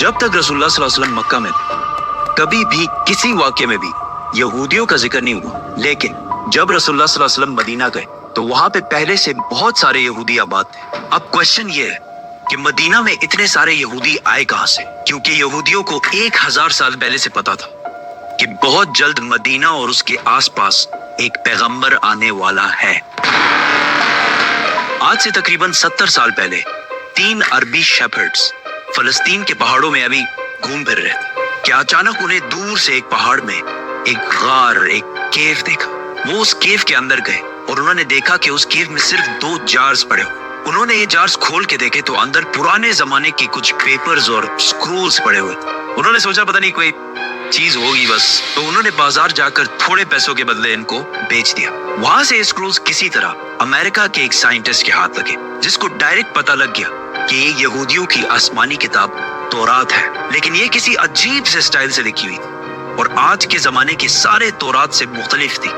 जब तक रसूलुल्लाह सल्लल्लाहु अलैहि वसल्लम मक्का में थे, कभी भी किसी वाक्य में भी यहूदियों का जिक्र नहीं हुआ। लेकिन जब रसूलुल्लाह सल्लल्लाहु अलैहि वसल्लम मदीना गए तो वहां पे पहले से बहुत सारे यहूदी आबाद थे। अब क्वेश्चन ये है कि मदीना में इतने सारे यहूदी आए कहां से? क्योंकि यहूदियों को 1000 साल पहले से पता था कि बहुत जल्द मदीना और उसके आसपास एक पैगंबर आने वाला है। आज से तकरीबन 70 साल पहले 3 अरबी शेफर्ड्स फलस्तीन के पहाड़ों में अभी घूम फिर रहे थे कि अचानक उन्हें दूर से एक पहाड़ में एक गार, एक केव देखा। वो उस केव के अंदर गए और उन्होंने देखा कि उस केव में सिर्फ 2 जार्स पड़े हुए। उन्होंने ये जार्स खोल के देखे तो अंदर पुराने जमाने के कुछ पेपर्स और स्क्रोल्स पड़े हुए थे। उन्होंने सोचा पता नहीं कोई चीज होगी बस, तो उन्होंने बाजार जाकर थोड़े पैसों के बदले इनको बेच दिया। वहां से ये स्क्रोल्स किसी तरह अमेरिका के एक साइंटिस्ट के हाथ लगे, जिसको डायरेक्ट पता लग गया कि ये यहूदियों की आसमानी किताब तौरात है। लेकिन ये किसी अजीब से स्टाइल से लिखी हुई थी और आज के जमाने की सारे तौरात से मुख्तलिफ थी।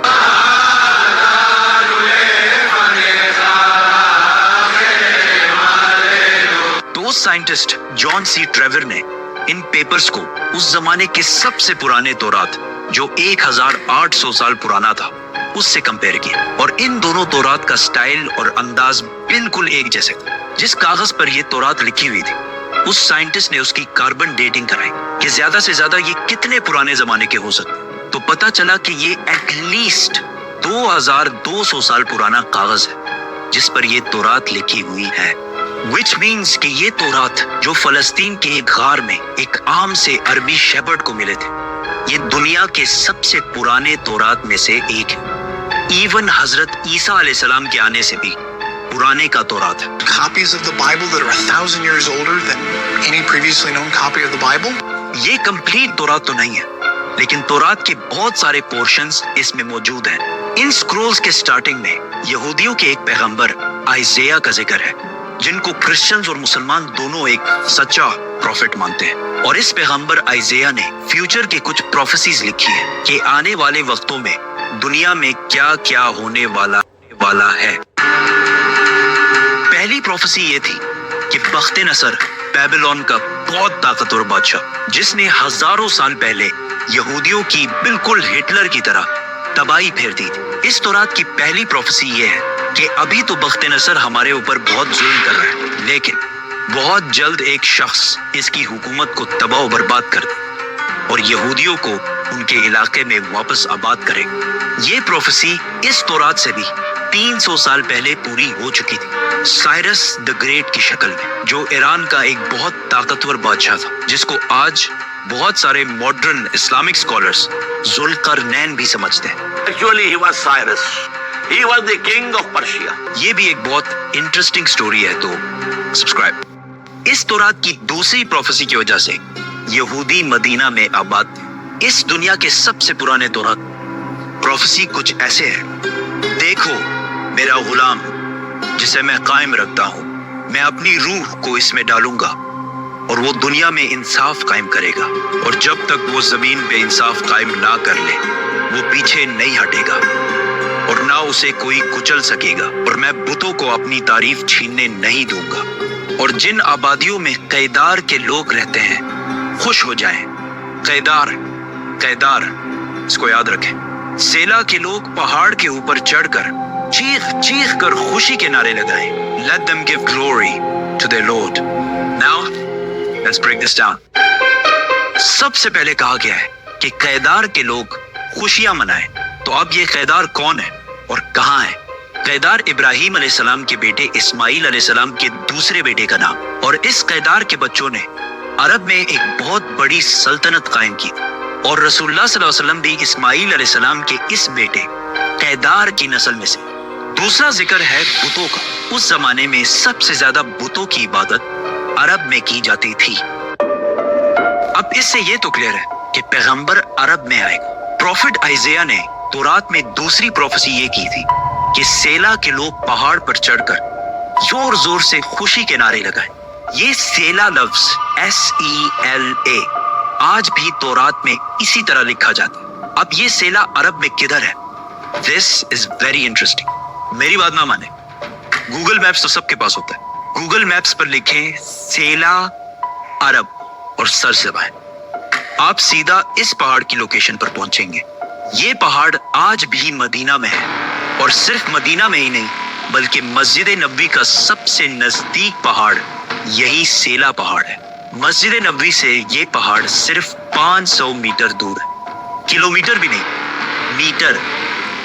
तो उस साइंटिस्ट जॉन सी ट्रेवर ने इन पेपर्स को उस जमाने के सबसे पुराने तौरात, जो 1800 साल पुराना था, उससे कंपेयर किया और इन दोनों तौरात का स्टाइल और अंदाज बिल्कुल एक जैसे था। जिस कागज पर यह तौरात लिखी हुई थी, उस साइंटिस्ट ने उसकी कार्बन डेटिंग कराई कि ज्यादा से ज्यादा ये कितने पुराने जमाने के हो सकते। तो पता चला कि ये एटलीस्ट 2200 साल पुराना कागज है जिस पर ये तौरात लिखी हुई है। Which means कि ये तौरात जो फलस्तीन के एक गार में एक आम से अरबी शेफर्ड को मिले थे, ये दुनिया के सबसे पुराने तौरात में से एक है। इवन हजरत ईसा अलैहिस्सलाम के आने से भी पुराने का तौरात है। Copies of the Bible that are 1000 years older than any previously known copy of the Bible? ये कंप्लीट तौरात तो नहीं है, लेकिन तौरात के बहुत सारे पोर्शंस इसमें मौजूद हैं। इन स्क्रोल्स के स्टार्टिंग में यहूदियों के एक पैगंबर आइज़ाया का जिक्र है, जिनको क्रिश्चियंस और मुसलमान दोनों एक सच्चा प्रॉफिट मानते हैं। और इस पैगंबर आइज़ाया ने फ्यूचर के कुछ प्रोफेसीज लिखी है कि आने वाले वक्तों में दुनिया में क्या क्या होने वाला है। पहली प्रोफेसी ये थी कि बख्त नसर बेबीलोन का बहुत ताकतवर बादशाह, जिसने हजारों साल पहले यहूदियों की बिल्कुल हिटलर की तरह तबाही फेर दी थी। इस तौरात की पहली प्रोफेसी ये है कि अभी तो बख्त नसर हमारे ऊपर बहुत जुल्म कर रहा है, लेकिन बहुत जल्द एक शख्स इसकी हुकूमत को तबाह और बर्बाद कर दे और यहूदियों को उनके इलाके में वापस आबाद करे। ये प्रोफेसी इस तौरात से भी 300 साल पहले पूरी हो चुकी थी, साइरस द ग्रेट की शक्ल में, जो ईरान का एक बहुत ताकतवर बादशाह था, जिसको आज बहुत सारे मॉडर्न इस्लामिक स्कॉलर्स जुल्करनैन भी समझते हैं। Actually, he was Cyrus. He was the king of Persia. ये भी एक बहुत इंटरेस्टिंग स्टोरी है, तो सब्सक्राइब। इस तौरात की दूसरी प्रोफेसी की वजह से यहूदी मदीना में आबाद थे। इस दुनिया के सबसे पुराने तौरात प्रोफेसी कुछ ऐसे है, देखो मेरा गुलाम जिसे मैं कायम रखता हूँ, मैं अपनी रूह को इसमें डालूंगा और वो दुनिया में इंसाफ कायम करेगा, और जब तक वो जमीन पे इंसाफ कायम ना कर ले वो पीछे नहीं हटेगा और ना उसे कोई कुचल सकेगा, और मैं बुतों को अपनी तारीफ छीनने नहीं दूंगा। और जिन आबादियों में कैदार के लोग रहते हैं खुश हो जाएं। कैदार इसको याद रखें। सेला के लोग पहाड़ के ऊपर चढ़कर चीख चीख कर खुशी के नारे लगाएं। Let them give glory to their Lord. Now let's break this down. सबसे पहले कहा गया है कि कैदार के लोग खुशियां मनाएं। तो अब ये कैदार कौन है और कहां है? कैदार इब्राहिम अलैहिस्सलाम के बेटे इस्माइल अलैहिस्सलाम के दूसरे बेटे का नाम, और इस कैदार के बच्चों ने अरब में एक बहुत बड़ी सल्तनत कायम की, और रसूलुल्लाह सल्लल्लाहु अलैहि वसल्लम भी इस्माइल अलैहिस्सलाम के इस बेटे कैदार की नस्ल में से। दूसरा जिक्र है बुतों का। उस जमाने में सबसे ज्यादा बुतों की इबादत अरब में की जाती थी। अब इससे ये तो क्लियर है कि पैगंबर अरब में आएगा। प्रॉफिट आइज़ाया ने तौरात में दूसरी प्रोफेसी ये की थी कि सेला के लोग पहाड़ पर चढ़कर जोर जोर से खुशी के नारे लगाएं। ये सेला लफ्ज SELA आज भी तौरात में इसी तरह लिखा जाता है। अब ये सेला अरब में किधर है? This is very interesting. मेरी बात ना माने, गूगल मैप्स तो सबके पास होता है। गूगल मैप्स पर लिखें सेला अरब और सर से बाएं। आप सीधा इस पहाड़ की लोकेशन पर पहुंचेंगे। ये पहाड़ आज भी मदीना में है, और सिर्फ मदीना में ही नहीं बल्कि मस्जिद नबवी का सबसे नजदीक पहाड़ यही सेला पहाड़ है। मस्जिद नबवी से ये पहाड़ सिर्फ 500 मीटर दूर है, किलोमीटर भी नहीं, मीटर।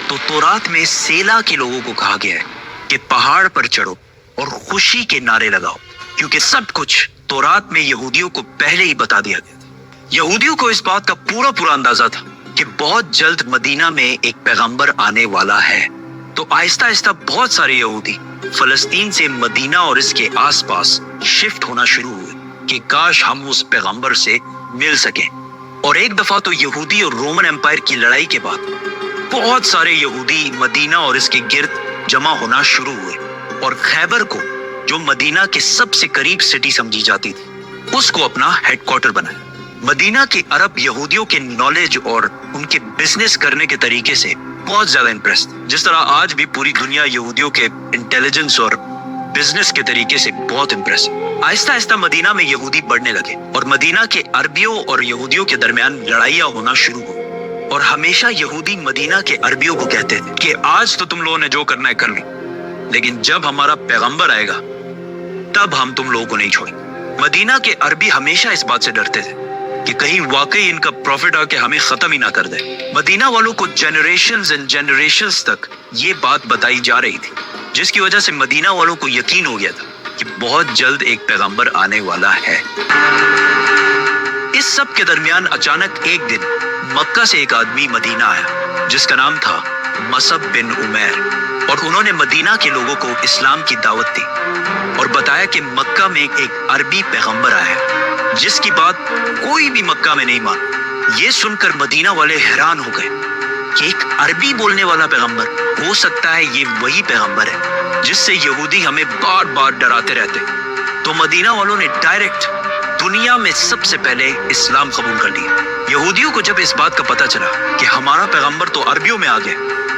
तो तौरात में सेला के लोगों को कहा गया है कि पहाड़ पर चढ़ो और खुशी के नारे लगाओ, क्योंकि सब कुछ तौरात में यहूदियों को पहले ही बता दिया गया था। यहूदियों को इस बात का पूरा अंदाजा था कि बहुत जल्द मदीना में एक पैगंबर आने वाला है। तो आहिस्ता आहिस्ता बहुत सारे यहूदी फलस्तीन से मदीना और इसके आसपास शिफ्ट होना शुरू हुए कि काश हम उस पैगंबर से मिल सकें। और एक दफा तो यहूदी और रोमन एम्पायर की लड़ाई के बाद बहुत सारे यहूदी मदीना और इसके गिर्द जमा होना शुरू हुए, और खैबर को, जो मदीना के सबसे करीब सिटी समझी जाती थी, उसको अपना हेडक्वार्टर बनाया। मदीना के अरब यहूदियों के नॉलेज और उनके बिजनेस करने के तरीके से बहुत ज्यादा इम्प्रेस थे, जिस तरह आज भी पूरी दुनिया यहूदियों के इंटेलिजेंस और बिजनेस के तरीके से बहुत इम्प्रेस है। आहिस्ता आहिस्ता मदीना में यहूदी बढ़ने लगे और मदीना के अरबियों और यहूदियों के दरमियान लड़ाइयां होना शुरू हुई। और हमेशा यहूदी मदीना के अरबियों को कहते थे कि आज तो तुम लोगों ने जो करना है कर लो, लेकिन जब हमारा पैगंबर आएगा तब हम तुम लोगों को नहीं छोड़ेंगे। मदीना के अरबी हमेशा इस बात से डरते थे कि कहीं वाकई इनका प्रॉफिट आके हमें खत्म ही ना कर दे। मदीना वालों को जनरेशंस एंड जनरेशंस तक ये बात बताई जा रही थी, जिसकी वजह से मदीना वालों को यकीन हो गया था कि बहुत जल्द एक पैगंबर आने वाला है। इस सब के दरमियान अचानक एक दिन मक्का से एक आदमी मदीना आया जिसका नाम था मसअब बिन उमैर, और उन्होंने मदीना के लोगों को इस्लाम की दावत दी और बताया कि मक्का में एक अरबी पैगंबर आया है जिसकी बात कोई भी मक्का में नहीं मान। ये सुनकर मदीना वाले हैरान हो गए कि एक अरबी बोलने वाला पैगंबर, हो सकता है ये वही पैगंबर है जिससे यहूदी हमें बार बार डराते रहते। तो मदीना वालों ने डायरेक्ट दुनिया में सबसे पहले इस्लाम कबूल कर लिया। यहूदियों को जब इस बात का पता चला कि हमारा पैगंबर तो अरबियों में आ गया,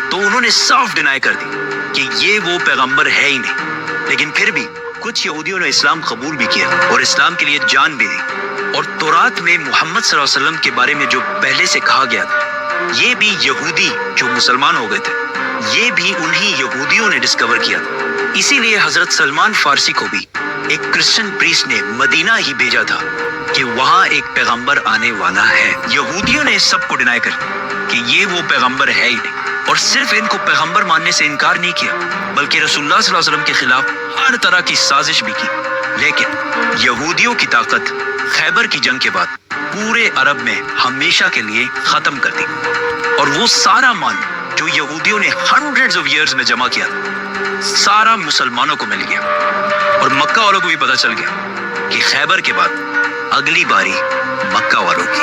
तो उन्होंने साफ डिनाई कर दी कि ये वो पैगंबर है ही नहीं। लेकिन फिर भी कुछ यहूदियों ने इस्लाम कबूल भी किया और इस्लाम के लिए जान भी दी। और तौरात में मोहम्मद सल्लल्लाहु अलैहि वसल्लम के बारे में जो पहले से कहा गया था, ये भी यहूदी जो मुसलमान हो गए थे, ये भी उन्हीं यहूदियों ने डिस्कवर किया था। इसीलिए हजरत सलमान फारसी को भी एक क्रिश्चियन प्रीस्ट ने मदीना ही भेजा था कि वहां एक पैगंबर आने वाला है। यहूदियों ने इस सब को डिनाई कर कि ये वो पैगंबर है ही नहीं, और सिर्फ इनको पैगंबर मानने से इनकार नहीं किया बल्कि रसूलुल्लाह सल्लल्लाहु अलैहि वसल्लम के खिलाफ हर तरह की साजिश भी की। लेकिन यहूदियों की ताकत खैबर की जंग के बाद पूरे अरब में हमेशा के लिए खत्म कर दी, और वो सारा माल जो यहूदियों ने हंड्रेड्स ऑफ इयर्स में जमा किया सारा मुसलमानों को मिल गया। और मक्का वालों को भी पता चल गया कि खैबर के बाद अगली बारी मक्का वालों की।